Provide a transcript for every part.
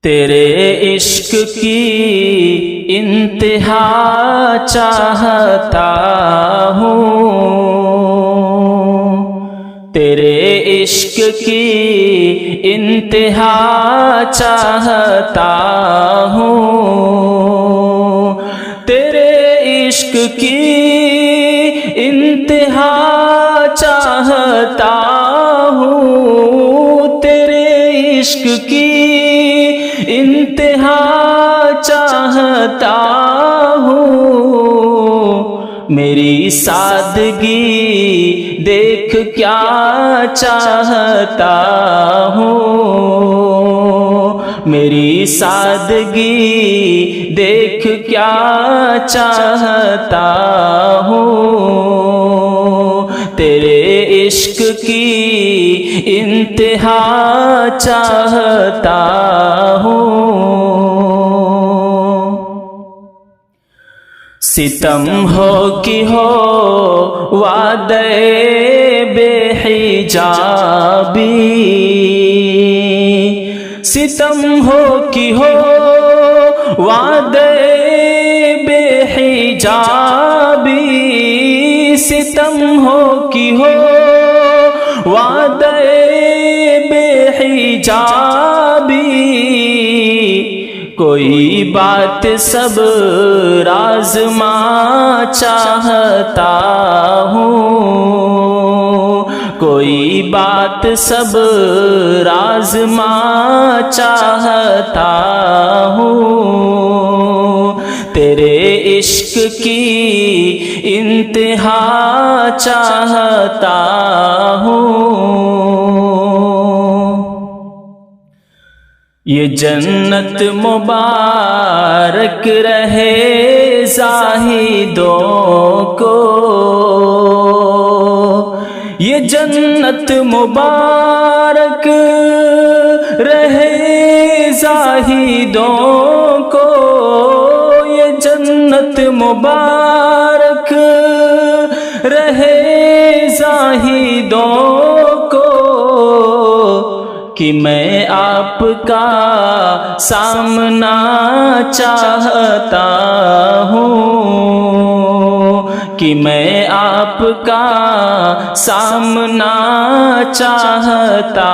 تیرے عشق کی انتہا چاہتا ہوں، تیرے عشق کی انتہا چاہتا ہوں، تیرے عشق کی انتہا چاہتا ہوں، تیرے عشق کی انتہا چاہتا ہوں، میری سادگی دیکھ کیا چاہتا ہوں، میری سادگی دیکھ کیا چاہتا ہوں، تیرے عشق کی انتہا چاہتا ہوں۔ ستم ہو کہ ہو وعدے بے حجابی، ستم ہو کہ ہو وعدے بے حجابی، ستم ہو کہ ہو وعدے بے حجابی، کوئی بات سب رازما چاہتا ہوں، کوئی بات سب رازما چاہتا ہوں، تیرے عشق کی انتہا چاہتا ہوں۔ یہ جنت مبارک رہے زاہدوں کو، یہ جنت مبارک رہے زاہدوں کو، یہ جنت مبارک رہے زاہدوں کو، کہ میں آپ کا سامنا چاہتا ہوں، کہ میں آپ کا سامنا چاہتا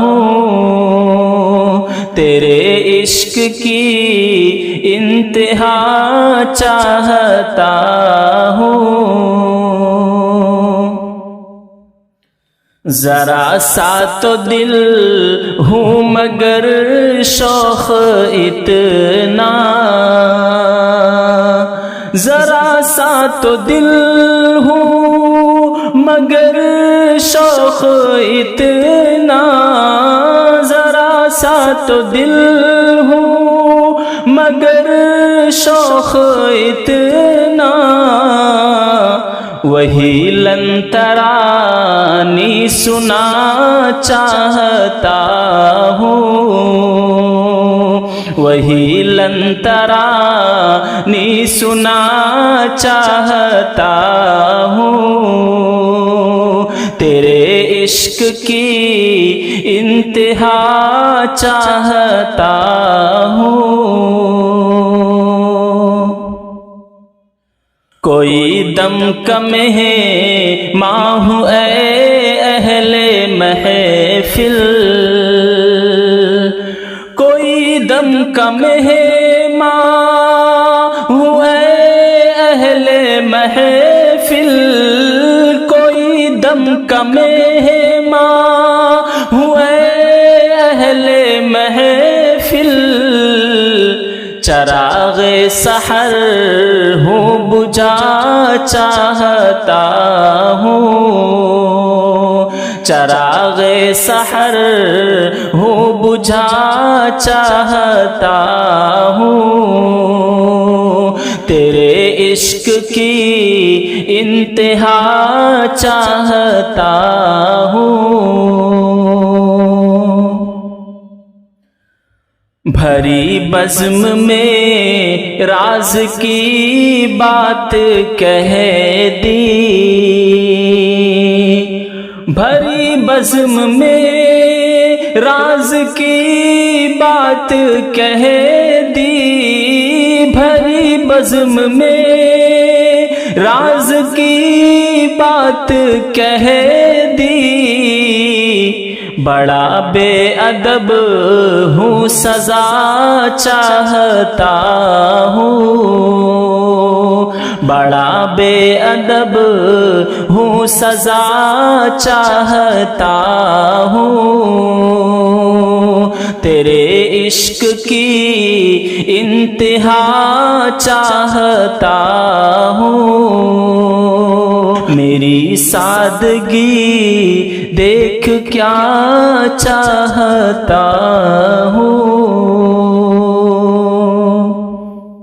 ہوں، تیرے عشق کی انتہا چاہتا ہوں۔ ذرا سا تو دل ہوں مگر شوق اتنا، ذرا سا تو دل ہوں مگر شوق اتنا، ذرا سا تو دل ہوں مگر شوق اتنا، وہی لن ترانی سنا چاہتا ہوں، وہی لن ترانی سنا چاہتا ہوں، تیرے عشق کی انتہا چاہتا ہوں۔ کوئی دم کم ہے ماں ہوں اے اہل محفل، کوئی دم کم ہے ماں ہوں اے اہل محفل، کوئی دم کم ہے ماں ہوں اے اہل محفل، چراغ سحر ہوں بجھا چاہتا ہوں، چراغ سحر ہوں بجھا چاہتا ہوں، تیرے عشق کی انتہا چاہتا ہوں۔ بھری بزم میں راز کی بات کہہ دی، بھری بزم میں راز کی بات کہہ دی، بھری بزم میں راز کی بات کہہ دی، بڑا بے ادب ہوں سزا چاہتا ہوں، بڑا بے ادب ہوں سزا چاہتا ہوں، تیرے عشق کی انتہا چاہتا ہوں، میری سادگی دیکھ کیا چاہتا ہوں۔